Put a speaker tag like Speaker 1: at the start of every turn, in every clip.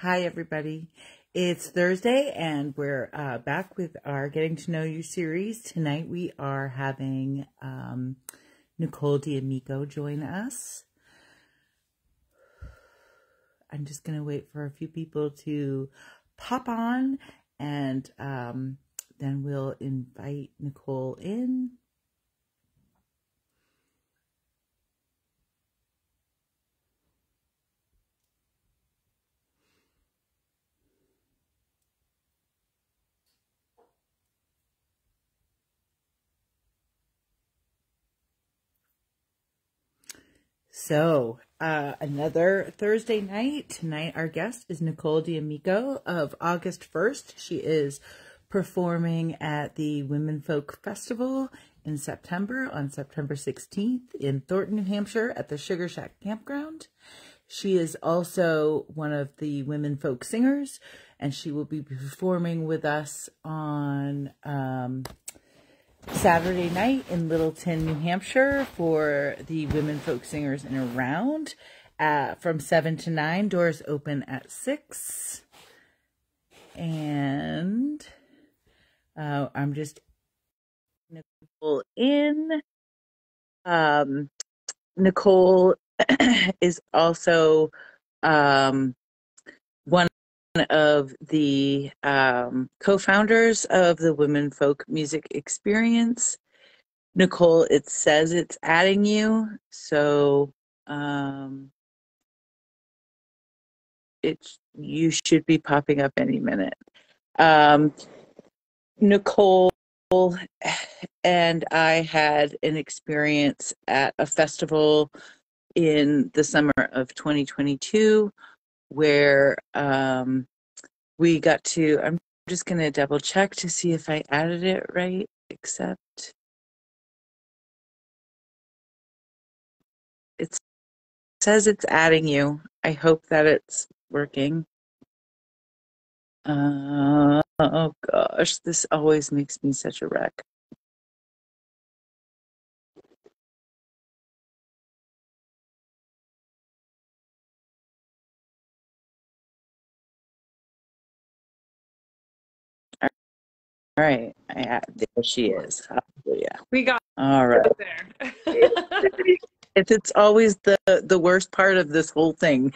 Speaker 1: Hi, everybody. It's Thursday, and we're back with our Getting to Know You series. Tonight, we are having Nicole and join us. I'm just going to wait for a few people to pop on, and then we'll invite Nicole in. So, another Thursday night. Tonight, our guest is Nicole of August 1st. She is performing at the Women Folk Festival in September, on September 16th in Thornton, New Hampshire at the Sugar Shack Campground. She is also one of the Women Folk Singers, and she will be performing with us on Saturday night in Littleton, New Hampshire for the Women Folk Singers in a Round from 7 to 9. Doors open at 6. And I'm just Nicole in. Nicole is also one of the co-founders of the Women Folk Music Experience. Nicole, it says it's adding you, so you should be popping up any minute. Nicole and I had an experience at a festival in the summer of 2022 where we got to, I'm just going to double check to see if I added it right, except it says it's adding you. I hope that it's working. Oh gosh, this always makes me such a wreck. All right, there she is. Hallelujah.
Speaker 2: We got
Speaker 1: all right
Speaker 2: there.
Speaker 1: It's always the worst part of this whole thing.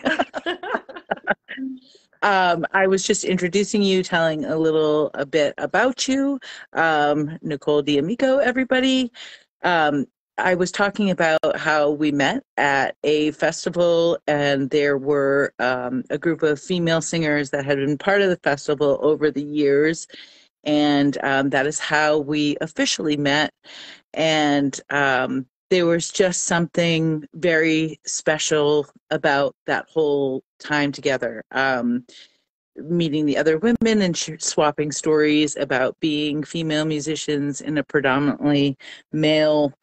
Speaker 1: I was just introducing you, telling a bit about you. Nicole everybody. I was talking about how we met at a festival, and there were a group of female singers that had been part of the festival over the years. And that is how we officially met. And there was just something very special about that whole time together. Meeting the other women and swapping stories about being female musicians in a predominantly male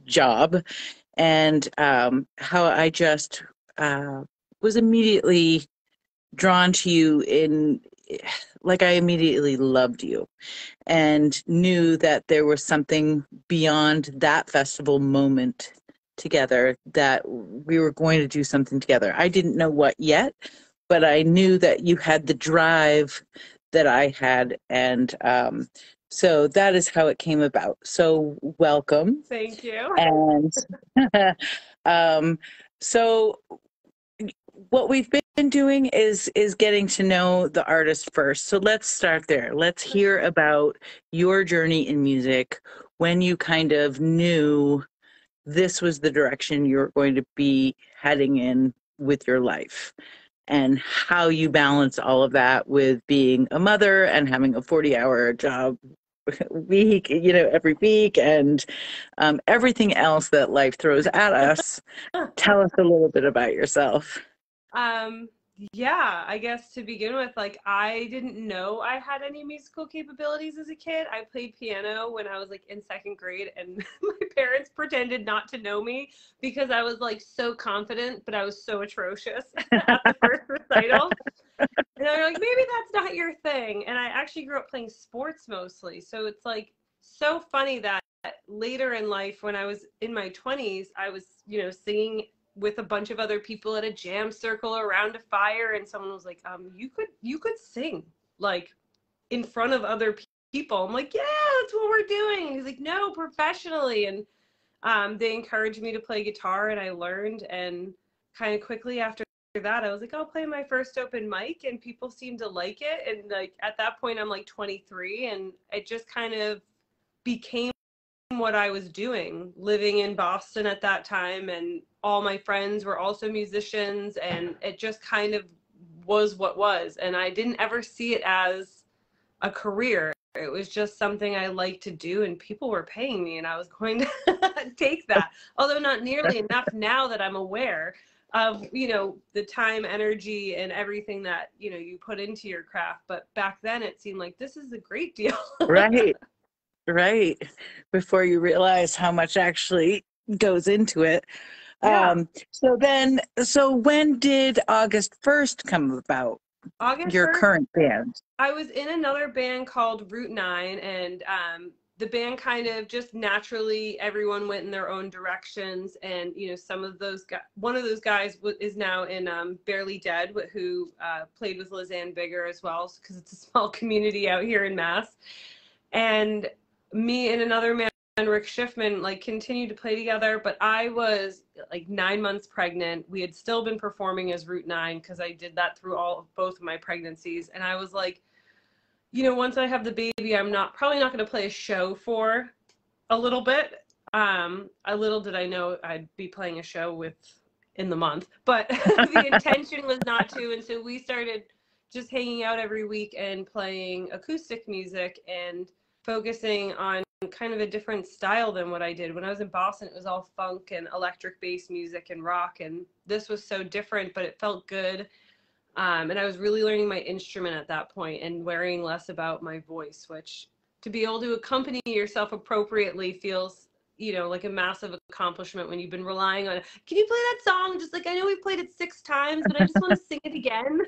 Speaker 1: job, and how I just was immediately drawn to you like I immediately loved you and knew that there was something beyond that festival moment together, that we were going to do something together. I didn't know what yet, but I knew that you had the drive that I had, and so that is how it came about. So welcome.
Speaker 2: Thank you.
Speaker 1: And so what we've been doing is getting to know the artist first. So let's start there. Let's hear about your journey in music, when you kind of knew this was the direction you were going to be heading in with your life, and how you balance all of that with being a mother and having a 40-hour job week, every week, and everything else that life throws at us. Tell us a little bit about yourself.
Speaker 2: Yeah, I guess to begin with, like, I didn't know I had any musical capabilities as a kid. I played piano when I was like in second grade, and my parents pretended not to know me because I was like so confident, but I was so atrocious at the first recital. And they're like, maybe that's not your thing. And I actually grew up playing sports mostly. So it's like so funny that later in life, when I was in my 20s, I was, singing with a bunch of other people at a jam circle around a fire, and someone was like, you could sing like in front of other people. I'm like, yeah, that's what we're doing. And he's like, no, professionally. And they encouraged me to play guitar, and I learned, and kind of quickly after that I was like, I'll play my first open mic, and people seem to like it. And like at that point I'm like 23, and it just kind of became what I was doing, living in Boston at that time, and all my friends were also musicians, and it just kind of was what was. And I didn't ever see it as a career. It was just something I liked to do, and people were paying me, and I was going to take that, although not nearly enough now that I'm aware of, you know, the time, energy, and everything that, you know, you put into your craft. But back then it seemed like this is a great deal.
Speaker 1: Right. Right. Before you realize how much actually goes into it.
Speaker 2: Yeah.
Speaker 1: So when did August 1st come about,
Speaker 2: August
Speaker 1: your
Speaker 2: 1st,
Speaker 1: current band?
Speaker 2: I was in another band called Route 9, and the band kind of just naturally, everyone went in their own directions. And, you know, some of those guys, one of those guys is now in Barely Dead, who played with Lizanne Bigger as well, because it's a small community out here in Mass. And me and another man, Rick Schiffman, like continued to play together, but I was like 9 months pregnant. We had still been performing as Route 9 because I did that through both of my pregnancies. And I was like, you know, once I have the baby, I'm probably not going to play a show for a little bit. A little did I know I'd be playing a show in the month, but the intention was not to. And so we started just hanging out every week and playing acoustic music and focusing on kind of a different style than what I did. When I was in Boston, it was all funk and electric bass music and rock, and this was so different, but it felt good. And I was really learning my instrument at that point and worrying less about my voice, which, to be able to accompany yourself appropriately feels, you know, like a massive accomplishment when you've been relying on, can you play that song? Just like, I know we've played it 6 times, but I just want to sing it again.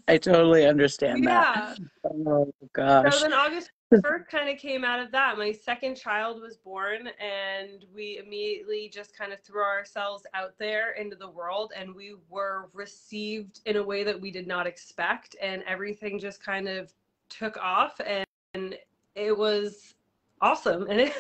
Speaker 1: I totally understand that.
Speaker 2: Yeah.
Speaker 1: Oh
Speaker 2: So
Speaker 1: gosh.
Speaker 2: then August 1st kind of came out of that. My second child was born, and we immediately just kind of threw ourselves out there into the world, and we were received in a way that we did not expect, and everything just kind of took off, and it was awesome. And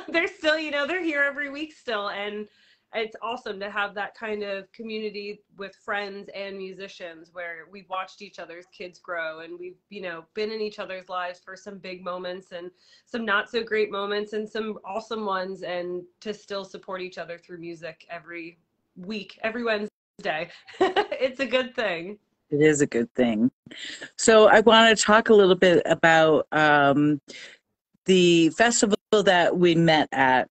Speaker 2: they're still, you know, they're here every week still, and it's awesome to have that kind of community with friends and musicians where we've watched each other's kids grow, and we've, you know, been in each other's lives for some big moments and some not so great moments and some awesome ones, and to still support each other through music every week, every Wednesday. It's a good thing.
Speaker 1: It is a good thing. So I want to talk a little bit about the festival that we met at.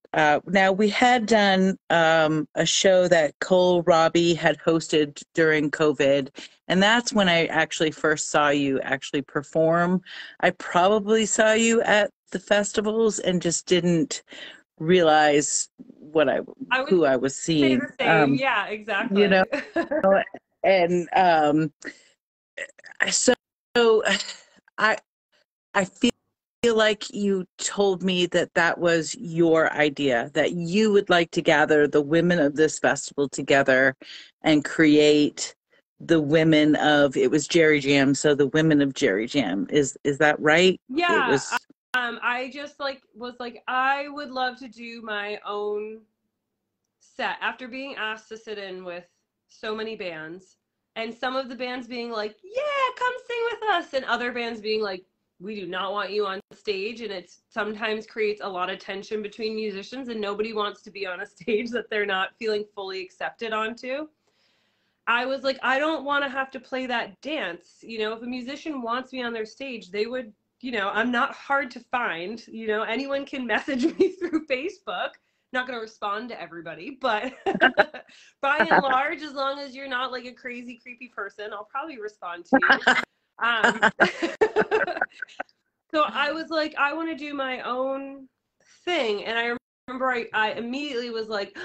Speaker 1: Now, we had done a show that Cole Robbie had hosted during COVID, and that's when I actually first saw you actually perform. I probably saw you at the festivals and just didn't realize
Speaker 2: I would
Speaker 1: who I was
Speaker 2: say
Speaker 1: seeing.
Speaker 2: the same. Yeah,
Speaker 1: You know,
Speaker 2: exactly.
Speaker 1: and so I I feel like you told me that that was your idea, that you would like to gather the women of this festival together and create the women of, it was Jerry Jam, so the women of Jerry Jam. Is that right? It
Speaker 2: Yeah.
Speaker 1: was.
Speaker 2: I just like was like, I would love to do my own set after being asked to sit in with so many bands, and some of the bands being like, yeah, come sing with us, and other bands being like, we do not want you on stage. And it sometimes creates a lot of tension between musicians, and nobody wants to be on a stage that they're not feeling fully accepted onto. I was like, I don't want to have to play that dance. You know, if a musician wants me on their stage, they would, you know, I'm not hard to find. You know, anyone can message me through Facebook. Not going to respond to everybody, but by and large, as long as you're not like a crazy, creepy person, I'll probably respond to you. Um, so I was like, I want to do my own thing. And I remember I immediately was like,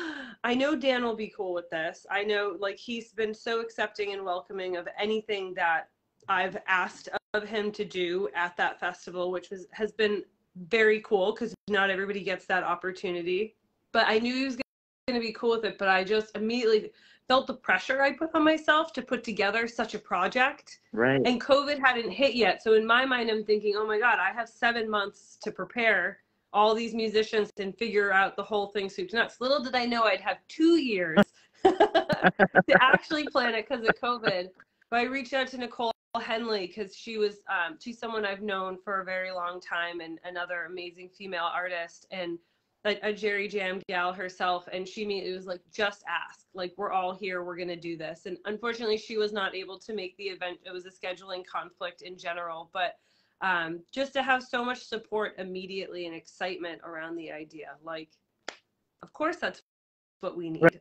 Speaker 2: I know Dan will be cool with this. I know, like, he's been so accepting and welcoming of anything that I've asked of him to do at that festival, which has been very cool because not everybody gets that opportunity. But I knew he was going to be cool with it, but I just immediately felt the pressure I put on myself to put together such a project.
Speaker 1: Right.
Speaker 2: And COVID hadn't hit yet. So in my mind, I'm thinking, oh my God, I have 7 months to prepare all these musicians and figure out the whole thing soup to nuts. Little did I know I'd have 2 years to actually plan it because of COVID. But I reached out to Nicole Henley because she's someone I've known for a very long time, and another amazing female artist, and a Jerry Jam gal herself. And it was like, just ask, like, we're all here, we're gonna do this. And unfortunately she was not able to make the event. It was a scheduling conflict in general, but just to have so much support immediately and excitement around the idea, like, of course that's what we need.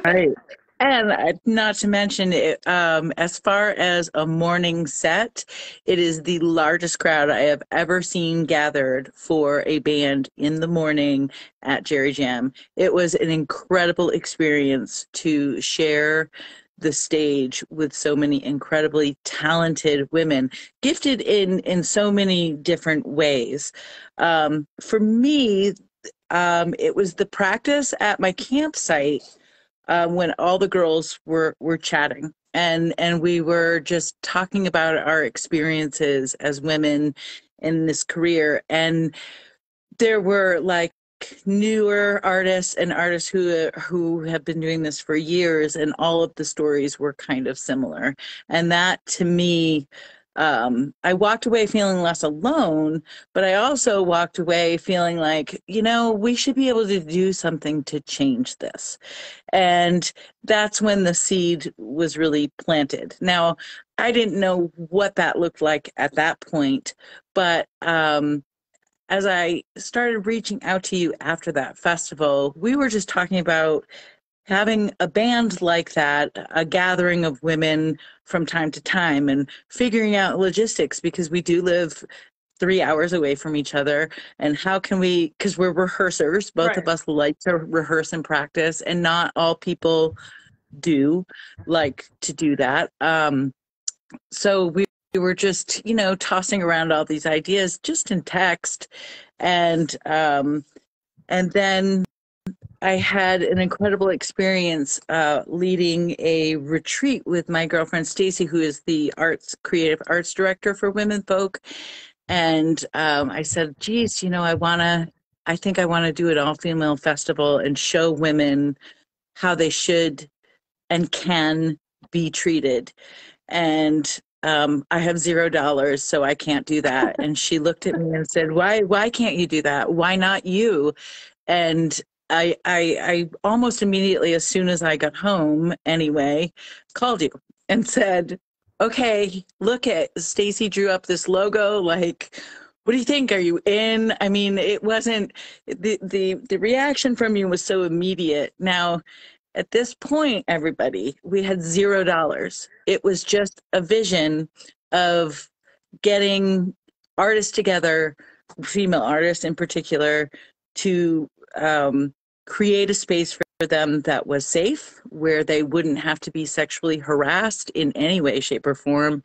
Speaker 1: Right. And not to mention, it, as far as a morning set, it is the largest crowd I have ever seen gathered for a band in the morning at Jerry Jam. It was an incredible experience to share the stage with so many incredibly talented women, gifted in so many different ways. For me, it was the practice at my campsite when all the girls were chatting, and we were just talking about our experiences as women in this career. And there were like newer artists and artists who have been doing this for years, and all of the stories were kind of similar. And that, to me, I walked away feeling less alone, but I also walked away feeling like, we should be able to do something to change this. And that's when the seed was really planted. Now, I didn't know what that looked like at that point, but as I started reaching out to you after that festival, we were just talking about having a band like that, a gathering of women from time to time, and figuring out logistics, because we do live 3 hours away from each other. And how can we, because we're rehearsers, both
Speaker 2: Right.
Speaker 1: of us like to rehearse and practice, and not all people do like to do that. So we were just, tossing around all these ideas just in text. And then I had an incredible experience leading a retreat with my girlfriend Stacy, who is the creative arts director for Women Folk. And I said, geez, I think I want to do an all-female festival and show women how they should and can be treated. And I have $0, so I can't do that. And she looked at me and said, why can't you do that? Why not you? And I almost immediately, as soon as I got home anyway, called you and said, okay, look, at Stacy drew up this logo. Like, what do you think? Are you in? I mean, it wasn't, the reaction from you was so immediate. Now, at this point, everybody, we had $0. It was just a vision of getting artists together, female artists in particular, to create a space for them that was safe, where they wouldn't have to be sexually harassed in any way, shape, or form,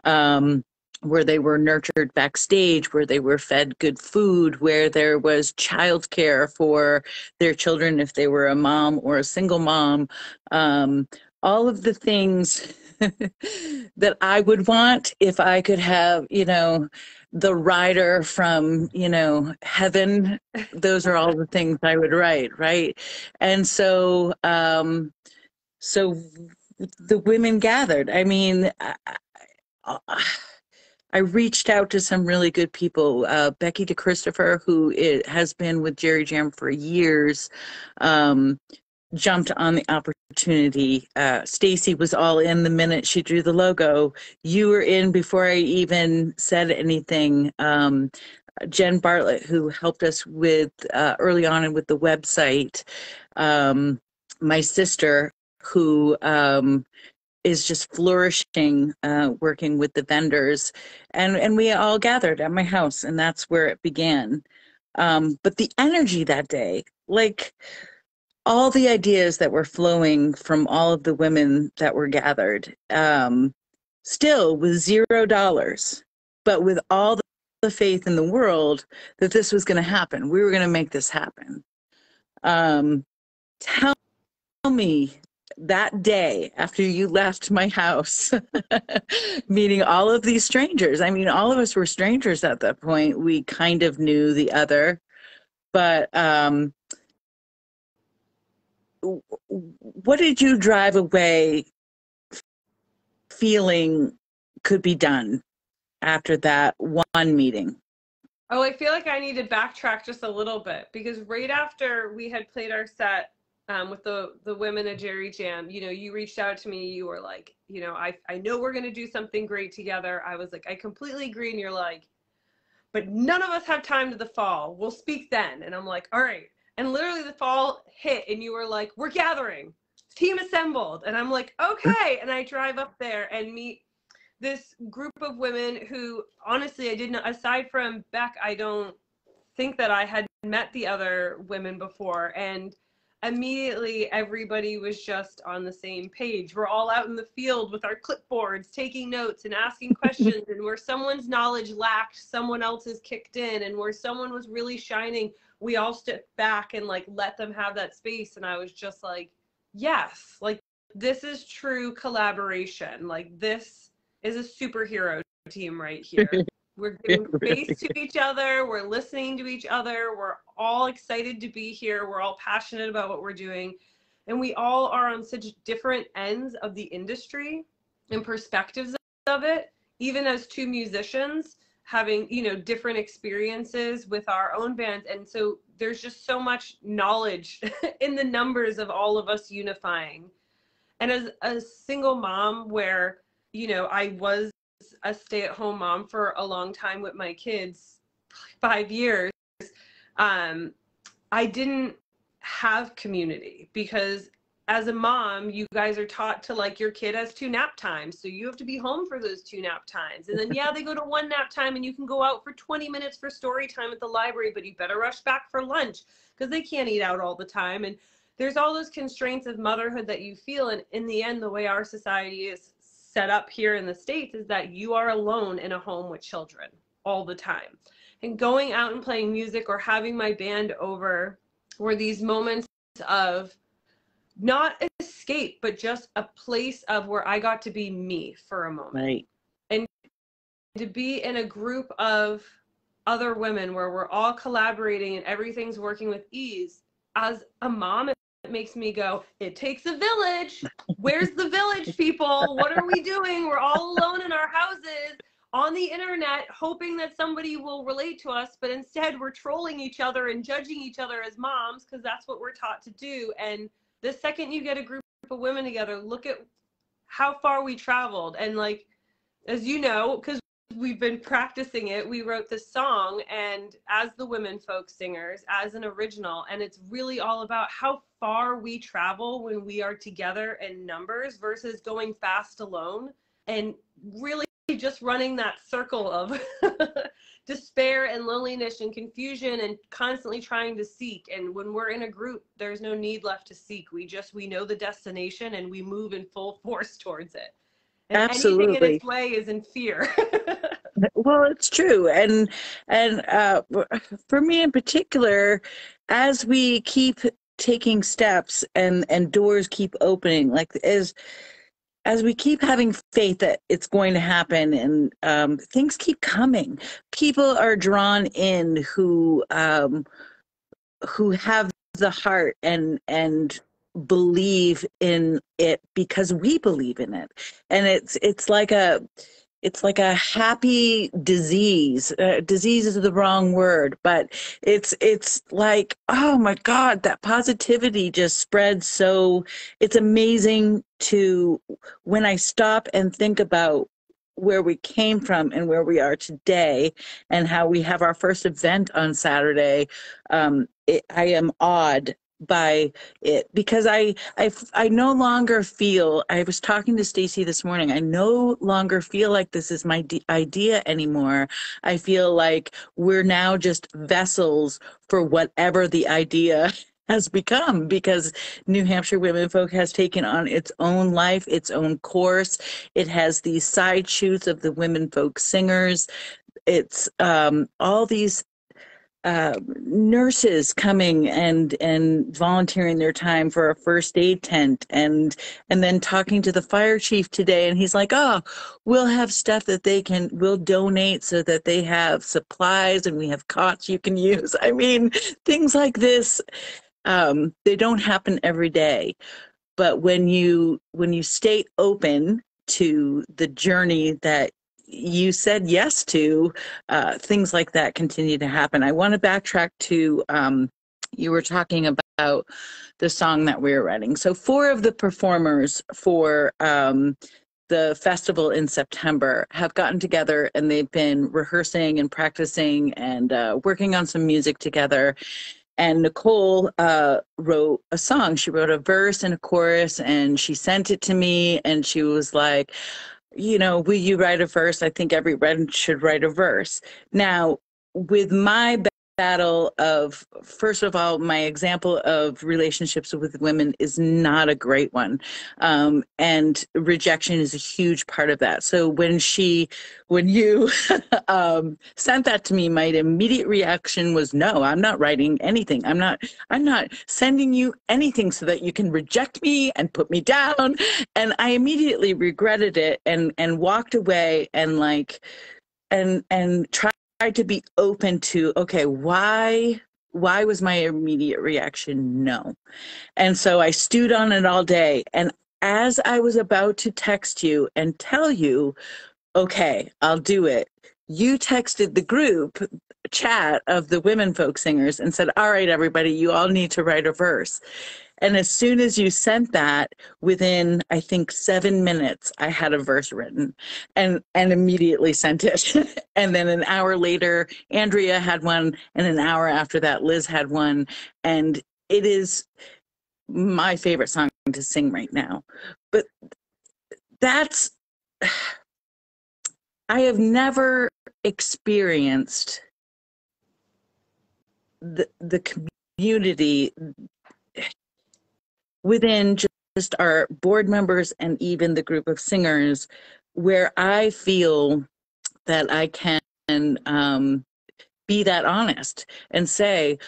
Speaker 1: where they were nurtured backstage, where they were fed good food, where there was childcare for their children if they were a mom or a single mom. All of the things that I would want if I could have, the rider from, heaven. Those are all the things I would write, right? And so, so the women gathered. I mean, I reached out to some really good people. Becky DeChristopher, who has been with Jerry Jam for years, jumped on the opportunity. Stacy was all in the minute she drew the logo. You were in before I even said anything. Jen Bartlett, who helped us with early on and with the website. My sister, who is just flourishing, working with the vendors, and we all gathered at my house, and that's where it began. But the energy that day, like, all the ideas that were flowing from all of the women that were gathered, still with $0, but with all the faith in the world that this was going to happen. We were going to make this happen. tell me that day after you left my house, meeting all of these strangers. I mean, all of us were strangers at that point. We kind of knew the other, but what did you drive away feeling could be done after that one meeting?
Speaker 2: Oh, I feel like I need to backtrack just a little bit, because right after we had played our set with the women of Jerry Jam, you know, you reached out to me. You were like, you know, I know we're going to do something great together. I was like, I completely agree. And you're like, but none of us have time to the fall. We'll speak then. And I'm like, all right. And literally the fall hit and you were like, we're gathering, team assembled. And I'm like, okay. And I drive up there and meet this group of women who, honestly, I didn't, aside from Beck, I don't think that I had met the other women before. And immediately everybody was just on the same page. We're all out in the field with our clipboards, taking notes and asking questions. And where someone's knowledge lacked, someone else's kicked in. And where someone was really shining, we all stepped back and like let them have that space. And I was just like, yes, like this is true collaboration. Like this is a superhero team right here. We're giving space to each other. We're listening to each other. We're all excited to be here. We're all passionate about what we're doing. And we all are on such different ends of the industry and perspectives of it, even as two musicians having, you know, different experiences with our own bands. And so there's just so much knowledge in the numbers of all of us unifying. And as a single mom where, you know, I was a stay-at-home mom for a long time with my kids, 5 years, I didn't have community, because as a mom, you guys are taught to like your kid has 2 nap times. So you have to be home for those 2 nap times. And then, yeah, they go to 1 nap time and you can go out for 20 minutes for story time at the library, but you better rush back for lunch because they can't eat out all the time. And there's all those constraints of motherhood that you feel. And in the end, the way our society is set up here in the States is that you are alone in a home with children all the time. And going out and playing music or having my band over were these moments of not escape, but just a place of where I got to be me for a moment.
Speaker 1: Right.
Speaker 2: And to be in a group of other women where we're all collaborating and everything's working with ease. As a mom, it makes me go, it takes a village. Where's the village, people? What are we doing? We're all alone in our houses on the internet, hoping that somebody will relate to us, but instead we're trolling each other and judging each other as moms because that's what we're taught to do. And the second you get a group of women together, look at how far we traveled. And like, as you know, because we've been practicing it, we wrote this song and as the women folk singers, as an original, and it's really all about how far we travel when we are together in numbers versus going fast alone, and really just running that circle of despair and loneliness and confusion and constantly trying to seek. And when we're in a group, there's no need left to seek. We know the destination and we move in full force towards it. And
Speaker 1: Absolutely.
Speaker 2: anything in its way is in fear.
Speaker 1: Well, it's true. And for me in particular, as we keep taking steps and doors keep opening, like as we keep having faith that it's going to happen, and things keep coming, people are drawn in who have the heart and believe in it because we believe in it. And it's like a happy disease. Disease is the wrong word, but it's like, oh my God, that positivity just spreads. So it's amazing to, when I stop and think about where we came from and where we are today and how we have our first event on Saturday. I am awed by it because I no longer feel, I was talking to Stacy this morning, I no longer feel like this is my idea anymore. I feel like we're now just vessels for whatever the idea has become, because New Hampshire Women Folk has taken on its own life, its own course. It has these side shoots of the women folk singers. It's all these nurses coming and volunteering their time for a first aid tent, and then talking to the fire chief today, and he's like, oh, we'll have stuff that we'll donate so that they have supplies and we have cots you can use. I mean, things like this, they don't happen every day, but when you stay open to the journey that you said yes to, things like that continue to happen. I want to backtrack to, you were talking about the song that we were writing. So four of the performers for the festival in September have gotten together, and they've been rehearsing and practicing and working on some music together. And Nicole wrote a song. She wrote a verse and a chorus, and she sent it to me, and she was like, will you write a verse? I think everyone should write a verse. Now, with my battle of, first of all, my example of relationships with women is not a great one. And rejection is a huge part of that. So when you sent that to me, my immediate reaction was, no, I'm not writing anything. I'm not sending you anything so that you can reject me and put me down. And I immediately regretted it and walked away and tried to be open to, okay, why was my immediate reaction no? And so I stewed on it all day. And as I was about to text you and tell you, okay, I'll do it, you texted the group chat of the women folk singers and said, all right, everybody, you all need to write a verse. And as soon as you sent that, within, I think, 7 minutes, I had a verse written and immediately sent it. And then an hour later, Andrea had one. And an hour after that, Liz had one. And it is my favorite song to sing right now. But I have never experienced the community within just our board members and even the group of singers, where I feel that I can be that honest and say,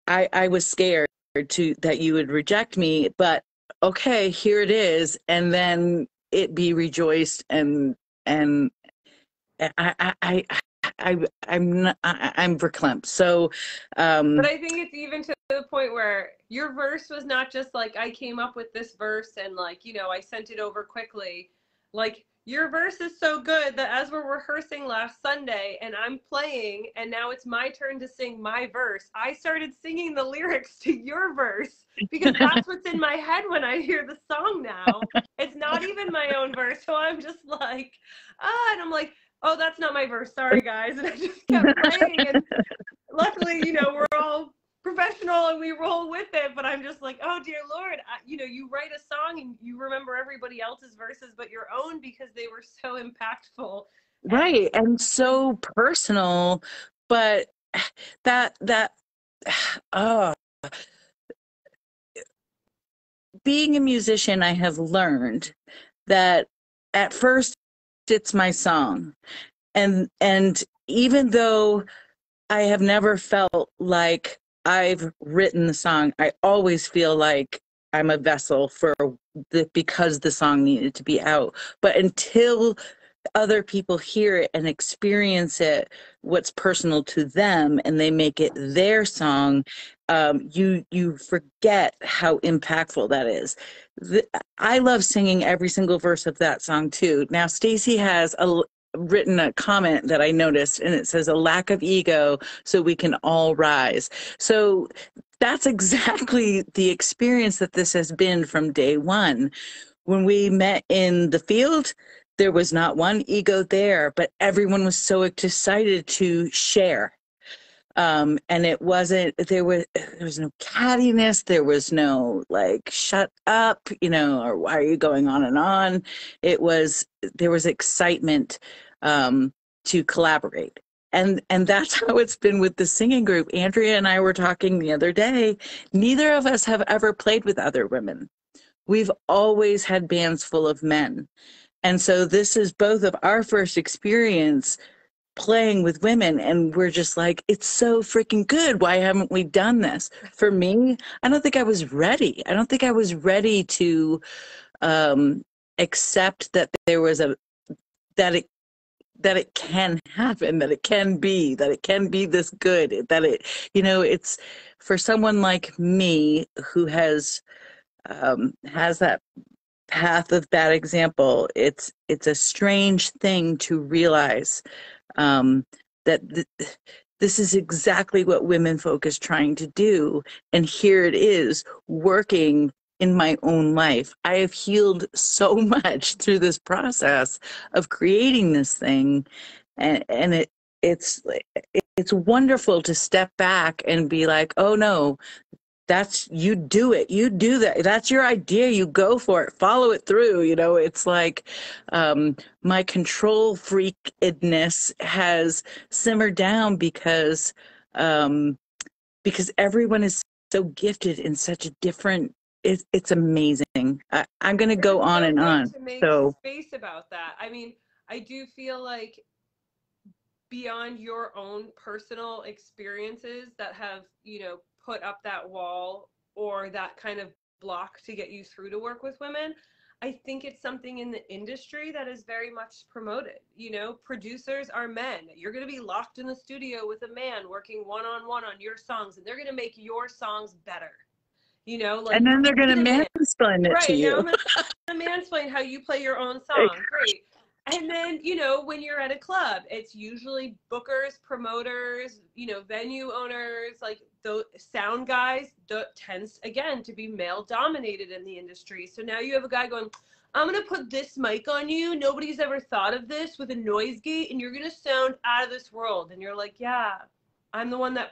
Speaker 1: I was scared that you would reject me, but okay, here it is, and then it be rejoiced, and I'm verklempt. So,
Speaker 2: But I think it's even to the point where your verse was not just like, I came up with this verse and like, I sent it over quickly. Like, your verse is so good that as we're rehearsing last Sunday and I'm playing and now it's my turn to sing my verse, I started singing the lyrics to your verse because that's what's in my head when I hear the song now. It's not even my own verse. So I'm just like, and I'm like, oh, that's not my verse. Sorry, guys. And I just kept playing. And luckily, we're all professional and we roll with it. But I'm just like, oh, dear Lord, you write a song and you remember everybody else's verses but your own because they were so impactful.
Speaker 1: Right. And so personal. But that, oh, being a musician, I have learned that at first it's my song. And even though I have never felt like I've written the song, I always feel like I'm a vessel because the song needed to be out. But until other people hear it and experience it, what's personal to them, and they make it their song, you forget how impactful that is. I love singing every single verse of that song too. Now, Stacy has written a comment that I noticed, and it says, a lack of ego so we can all rise. So that's exactly the experience that this has been from day one. When we met in the field, there was not one ego there, but everyone was so excited to share. And it wasn't, there was no cattiness. There was no like, shut up, or why are you going on and on? There was excitement, to collaborate. And that's how it's been with the singing group. Andrea and I were talking the other day. Neither of us have ever played with other women. We've always had bands full of men. And so this is both of our first experience playing with women, and we're just like, it's so freaking good. Why haven't we done this? For me, I don't think I was ready. I don't think I was ready to accept that there was a that it can happen, that it can be, this good, that it, it's for someone like me who has that path of bad example. It's a strange thing to realize um, that this is exactly what women folk is trying to do, and here it is working in my own life. I have healed so much through this process of creating this thing, and it's it's wonderful to step back and be like, oh no, that's, you do it, you do that, that's your idea, you go for it, follow it through. It's like my control freakness has simmered down because everyone is so gifted in such a different, it's amazing. I'm going to go
Speaker 2: It's
Speaker 1: on
Speaker 2: so
Speaker 1: and
Speaker 2: good
Speaker 1: on.
Speaker 2: to make
Speaker 1: So
Speaker 2: space about that. I mean, I do feel like beyond your own personal experiences that have, put up that wall or that kind of block to get you through to work with women, I think it's something in the industry that is very much promoted. Producers are men. You're going to be locked in the studio with a man working one-on-one on your songs, and they're going to make your songs better. Like,
Speaker 1: and then they're going to
Speaker 2: be a man.
Speaker 1: mansplain it to
Speaker 2: Right, now I'm
Speaker 1: you.
Speaker 2: going to mansplain how you play your own song. Great. And then, when you're at a club, it's usually bookers, promoters, venue owners, like the sound guys, tends again to be male dominated in the industry. So now you have a guy going, I'm going to put this mic on you. Nobody's ever thought of this with a noise gate, and you're going to sound out of this world. And you're like, yeah, I'm the one that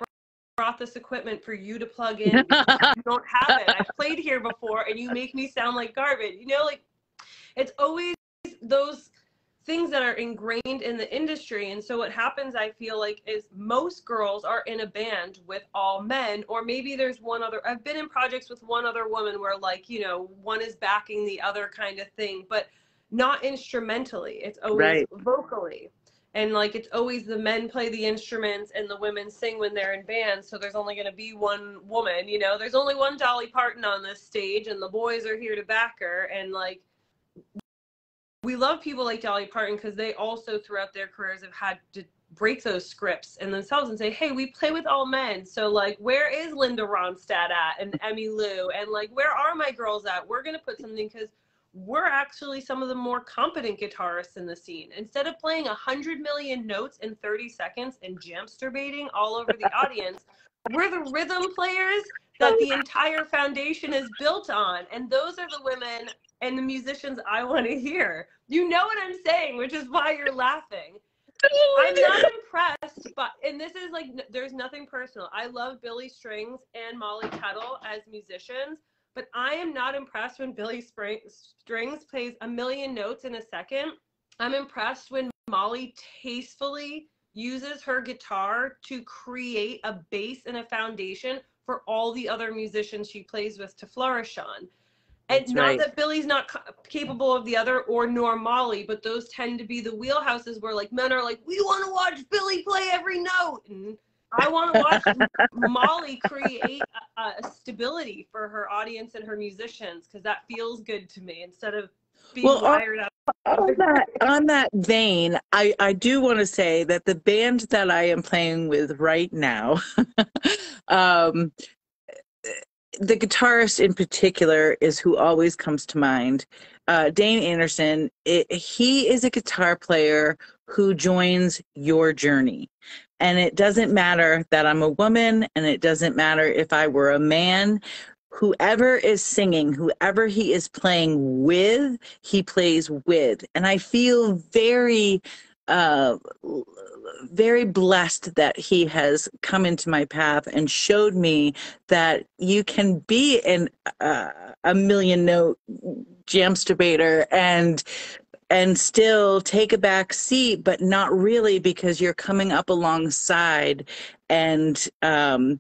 Speaker 2: brought this equipment for you to plug in because you don't have it. I've played here before and you make me sound like garbage. Like, it's always those things that are ingrained in the industry. And so what happens, I feel like, is most girls are in a band with all men, or maybe there's one other. I've been in projects with one other woman where, like, one is backing the other kind of thing, but not instrumentally. It's always
Speaker 1: Right.
Speaker 2: vocally. And like, it's always the men play the instruments and the women sing when they're in bands. So there's only going to be one woman, there's only one Dolly Parton on this stage, and the boys are here to back her. And like, we love people like Dolly Parton because they also throughout their careers have had to break those scripts and themselves and say, hey, we play with all men. So like, where is Linda Ronstadt at, and Emmy Lou, and like, where are my girls at? We're going to put something, because we're actually some of the more competent guitarists in the scene. Instead of playing 100 million notes in 30 seconds and jamsterbating all over the audience, we're the rhythm players that the entire foundation is built on. And those are the women and the musicians I want to hear. You know what I'm saying, which is why you're laughing. I'm not impressed, and this is like, there's nothing personal. I love Billy Strings and Molly Tuttle as musicians, but I am not impressed when Billy Strings plays a million notes in a second. I'm impressed when Molly tastefully uses her guitar to create a base and a foundation for all the other musicians she plays with to flourish on. And
Speaker 1: That's
Speaker 2: not
Speaker 1: right.
Speaker 2: that Billy's not capable of the other, or nor Molly, but those tend to be the wheelhouses where like men are like, we want to watch Billy play every note. And I want to watch Molly create a stability for her audience and her musicians, because that feels good to me instead of being
Speaker 1: Well,
Speaker 2: wired up.
Speaker 1: on that vein, I do want to say that the band that I am playing with right now, um, the guitarist in particular is who always comes to mind. Dane Anderson, he is a guitar player who joins your journey. And it doesn't matter that I'm a woman, and it doesn't matter if I were a man. Whoever is singing, whoever he is playing with, he plays with. And I feel uh, very blessed that he has come into my path and showed me that you can be a million note jamstabator and still take a back seat, but not really, because you're coming up alongside. And I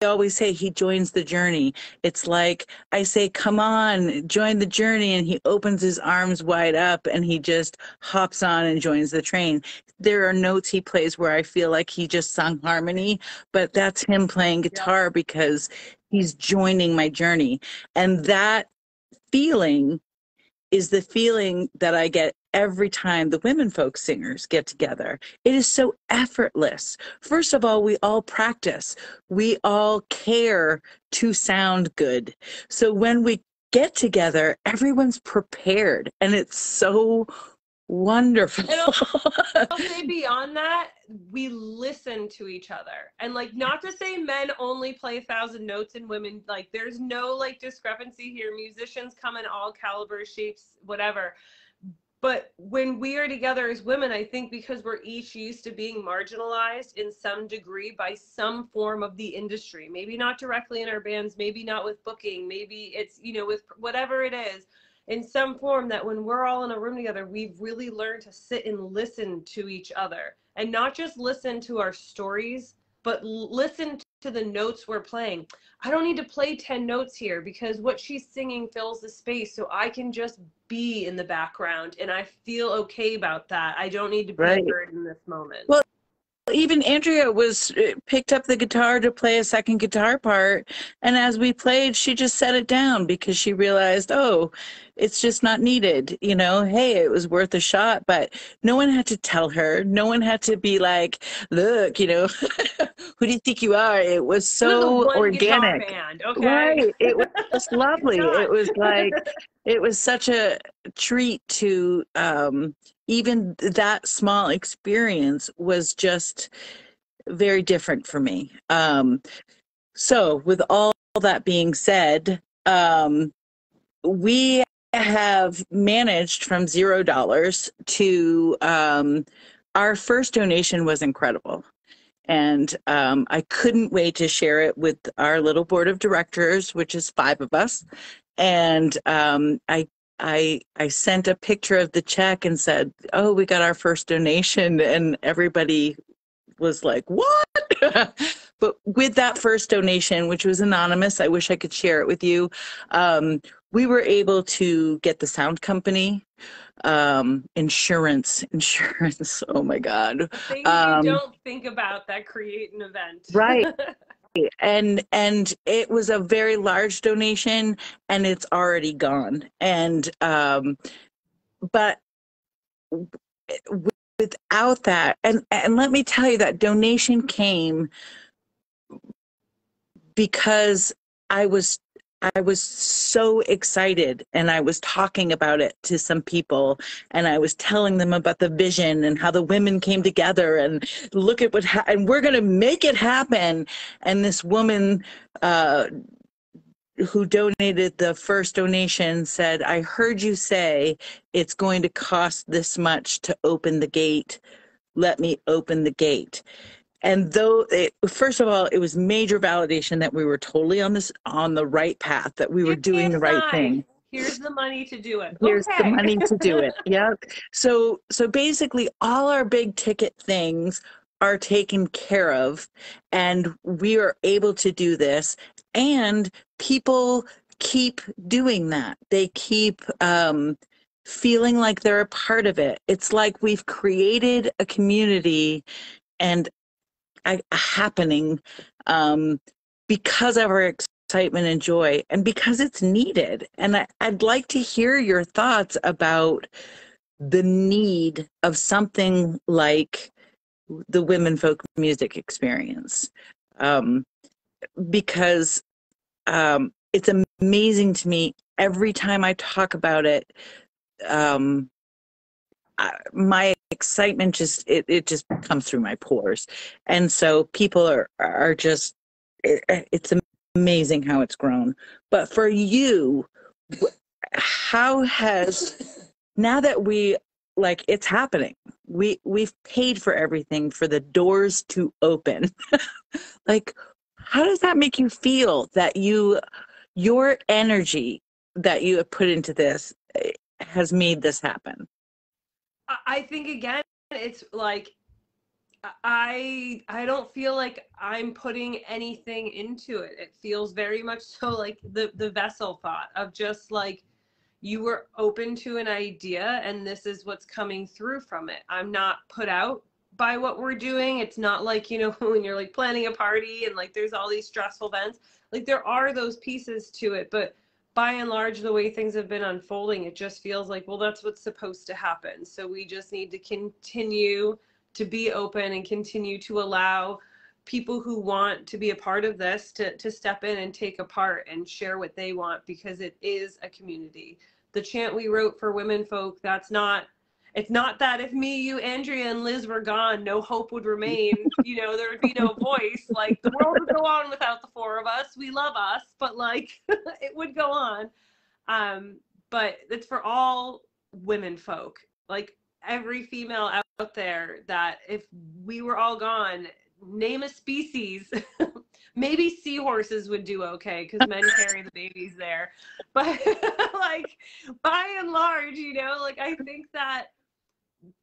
Speaker 1: always say he joins the journey. It's like I say, come on, join the journey. And he opens his arms wide up and he just hops on and joins the train. There are notes he plays where I feel like he just sung harmony, but that's him playing guitar because he's joining my journey. And that feeling is the feeling that I get every time the women folk singers get together. It is so effortless. First of all, we all practice. We all care to sound good. So when we get together, everyone's prepared and it's so wonderful.
Speaker 2: I'll say beyond that, we listen to each other. And like, not to say men only play 1,000 notes and women, like there's no like discrepancy here. Musicians come in all calibers, shapes, whatever. But when we are together as women, I think because we're each used to being marginalized in some degree by some form of the industry, maybe not directly in our bands, maybe not with booking, maybe it's, you know, with whatever it is, in some form, that when we're all in a room together, we've really learned to sit and listen to each other and not just listen to our stories, but listen to the notes we're playing. I don't need to play 10 notes here because what she's singing fills the space, so I can just be in the background and I feel okay about that. I don't need to be heard in this moment.
Speaker 1: Well, even Andrea picked up the guitar to play a second guitar part, and as we played, she just set it down because she realized, oh, it's just not needed. You know, hey, it was worth a shot, but no one had to tell her. No one had to be like, look, you know, who do you think you are? It was so
Speaker 2: it was a
Speaker 1: organic.
Speaker 2: guitar band, okay?
Speaker 1: Right. It was lovely. It was like, it was such a treat to, even that small experience was just very different for me. So with all that being said, we have managed from $0 to, our first donation was incredible. And I couldn't wait to share it with our little board of directors, which is 5 of us. And I sent a picture of the check and said, "Oh, we got our first donation," and everybody was like, "What?" But with that first donation, which was anonymous, I wish I could share it with you. We were able to get the sound company, insurance. Oh my God.
Speaker 2: Things you don't think about that create an event.
Speaker 1: Right. And it was a very large donation and it's already gone. And but without that, and let me tell you, that donation came because I was so excited, and I was talking about it to some people, and I was telling them about the vision and how the women came together and look at and we're going to make it happen. And this woman who donated the first donation said, "I heard you say it's going to cost this much to open the gate. Let me open the gate." And first of all, it was major validation that we were totally on the right path, that we were doing the right thing.
Speaker 2: Here's the money to do it.
Speaker 1: Here's the money to do it. Yeah. So basically all our big ticket things are taken care of, and we are able to do this, and people keep doing that. They keep feeling like they're a part of it. It's like we've created a community and a happening because of our excitement and joy, and because it's needed. And I'd like to hear your thoughts about the need of something like the Women Folk Music Experience, because it's amazing to me every time I talk about it. My excitement just comes through my pores, and so people are just, it's amazing how it's grown. But for you, how has, now that it's happening, we've paid for everything, for the doors to open, like, how does that make you feel, that your energy that you have put into this has made this happen?
Speaker 2: I think, again, it's like, I don't feel like I'm putting anything into it. It feels very much so like the vessel thought of just like you were open to an idea and this is what's coming through from it. I'm not put out by what we're doing. It's not like, you know, when you're like planning a party and like there's all these stressful events, like there are those pieces to it, but by and large, the way things have been unfolding, it just feels like, well, that's what's supposed to happen. So we just need to continue to be open and continue to allow people who want to be a part of this to step in and take a part and share what they want, because it is a community. The chant we wrote for women folk, that's not, it's not that if me, you, Andrea, and Liz were gone, no hope would remain, you know, there would be no voice. Like the world would go on without the four of us. We love us, but like it would go on. But it's for all women folk, like every female out there, that if we were all gone, name a species. Maybe seahorses would do okay because men carry the babies there. But like by and large, you know, like I think that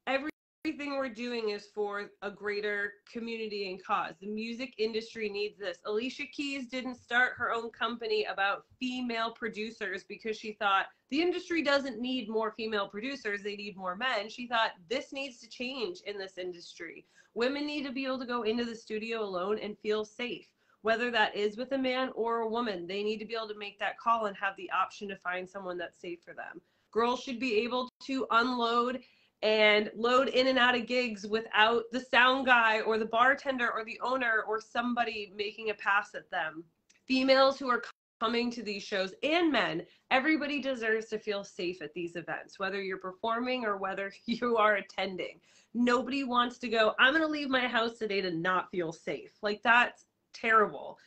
Speaker 2: everything we're doing is for a greater community and cause. The music industry needs this. Alicia Keys didn't start her own company about female producers because she thought the industry doesn't need more female producers, they need more men. She thought this needs to change in this industry. Women need to be able to go into the studio alone and feel safe. Whether that is with a man or a woman, they need to be able to make that call and have the option to find someone that's safe for them. Girls should be able to unload and load in and out of gigs without the sound guy or the bartender or the owner or somebody making a pass at them. Females who are coming to these shows, and men, everybody deserves to feel safe at these events, whether you're performing or whether you are attending. Nobody wants to go, I'm going to leave my house today to not feel safe. Like that's terrible.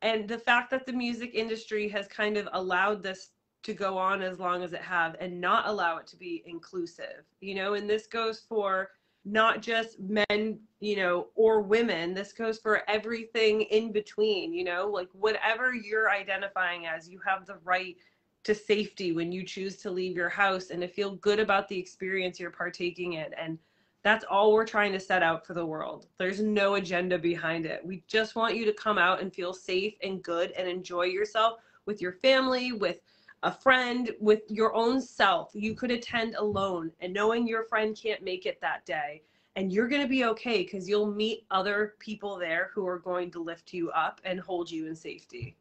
Speaker 2: And the fact that the music industry has kind of allowed this to go on as long as it have and not allow it to be inclusive, you know, and this goes for not just men, you know, or women. This goes for everything in between, you know, like whatever you're identifying as, you have the right to safety when you choose to leave your house and to feel good about the experience you're partaking in. And that's all we're trying to set out for the world. There's no agenda behind it. We just want you to come out and feel safe and good and enjoy yourself with your family, with a friend, with your own self. You could attend alone and knowing your friend can't make it that day. And you're going to be okay because you'll meet other people there who are going to lift you up and hold you in safety.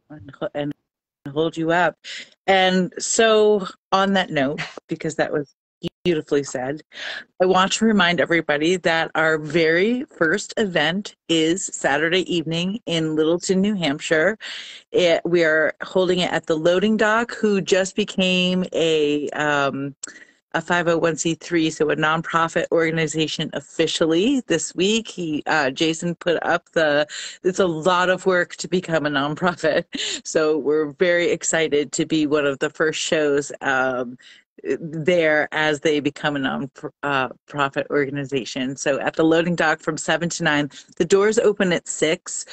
Speaker 1: And hold you up. And so on that note, because that was beautifully said, I want to remind everybody that our very first event is Saturday evening in Littleton, New Hampshire. We are holding it at the Loading Dock, who just became a 501c3, so a nonprofit organization officially this week. Jason put up it's a lot of work to become a nonprofit. So we're very excited to be one of the first shows there as they become a non-profit organization. So at the Loading Dock from 7 to 9, the doors open at 6.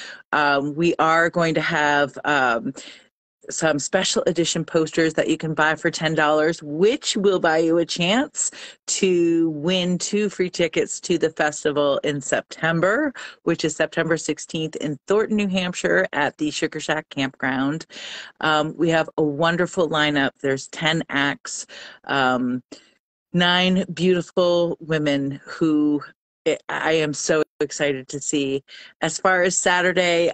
Speaker 1: We are going to have some special edition posters that you can buy for $10, which will buy you a chance to win 2 free tickets to the festival in September, which is September 16th in Thornton, New Hampshire at the Sugar Shack Campground. We have a wonderful lineup. There's 10 acts, 9 beautiful women who I am so excited to see. As far as Saturday,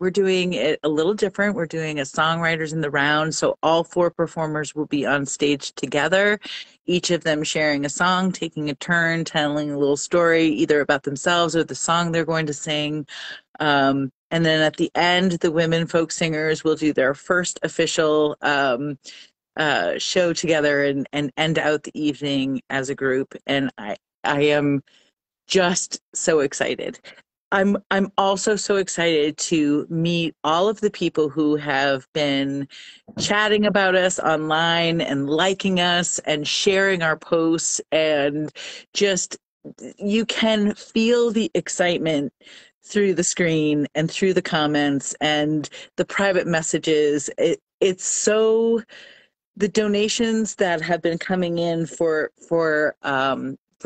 Speaker 1: we're doing it a little different. We're doing a songwriters in the round. So all 4 performers will be on stage together, each of them sharing a song, taking a turn, telling a little story, either about themselves or the song they're going to sing. And then at the end, the women folk singers will do their first official show together and end out the evening as a group. And I am just so excited. I'm also so excited to meet all of the people who have been chatting about us online and liking us and sharing our posts, and just you can feel the excitement through the screen and through the comments and the private messages. It's so, the donations that have been coming in for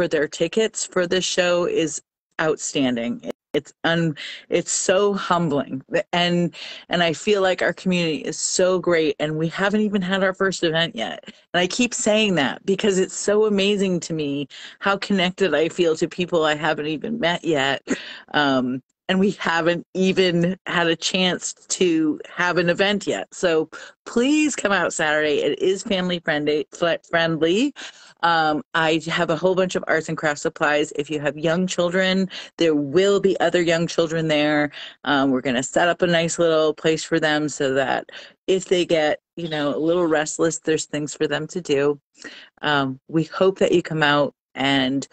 Speaker 1: their tickets for this show is outstanding. It's so humbling, and I feel like our community is so great, and we haven't even had our first event yet. And I keep saying that because it's so amazing to me how connected I feel to people I haven't even met yet. And we haven't even had a chance to have an event yet. So please come out Saturday. It is family friendly. I have a whole bunch of arts and crafts supplies. If you have young children, there will be other young children there. We're going to set up a nice little place for them so that if they get, a little restless, there's things for them to do. We hope that you come out, and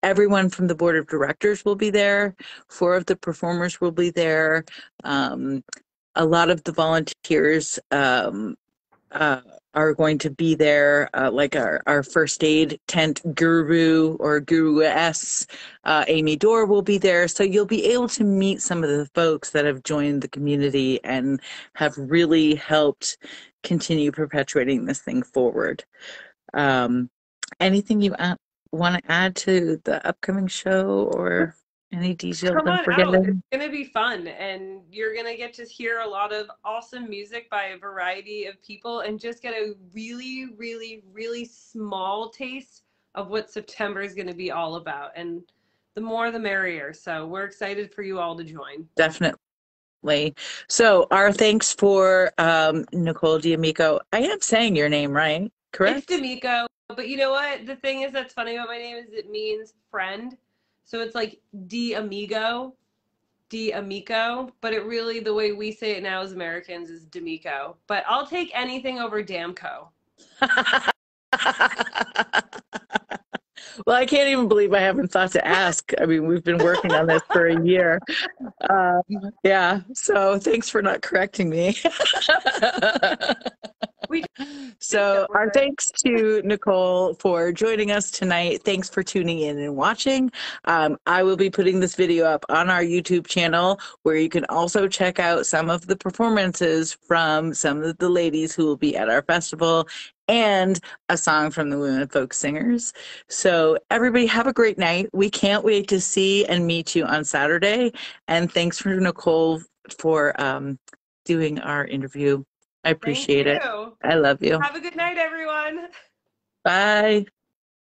Speaker 1: everyone from the board of directors will be there. 4 of the performers will be there. A lot of the volunteers uh, are going to be there, like our first aid tent guru or guru-s, Amy Dorr will be there. So you'll be able to meet some of the folks that have joined the community and have really helped continue perpetuating this thing forward. Anything you want to add to the upcoming show, or any details
Speaker 2: Come
Speaker 1: I'm
Speaker 2: on out. It's
Speaker 1: forgetting?
Speaker 2: going to be fun, and you're going to get to hear a lot of awesome music by a variety of people and just get a really, really, really small taste of what September is going to be all about. And the more, the merrier. So we're excited for you all to join.
Speaker 1: Definitely. So our thanks for Nicole D'Amico. I am saying your name right,
Speaker 2: It's
Speaker 1: correct?
Speaker 2: D'Amico, but you know what? The thing is that's funny about my name is it means friend. So it's like D'Amigo. D'Amico, but it really, the way we say it now as Americans is D'Amico. But I'll take anything over Damco.
Speaker 1: Well, I can't even believe I haven't thought to ask. I mean, we've been working on this for a year. Um, yeah, so thanks for not correcting me.
Speaker 2: We just go
Speaker 1: So,
Speaker 2: with
Speaker 1: our
Speaker 2: it.
Speaker 1: thanks to Nicole for joining us tonight. Thanks for tuning in and watching. I will be putting this video up on our YouTube channel, where you can also check out some of the performances from some of the ladies who will be at our festival, and a song from the Women Folk Singers. So, everybody, have a great night. We can't wait to see and meet you on Saturday. And thanks for Nicole for doing our interview. I
Speaker 2: Thank
Speaker 1: appreciate it.
Speaker 2: you.
Speaker 1: I love you.
Speaker 2: Have a good night, everyone.
Speaker 1: Bye.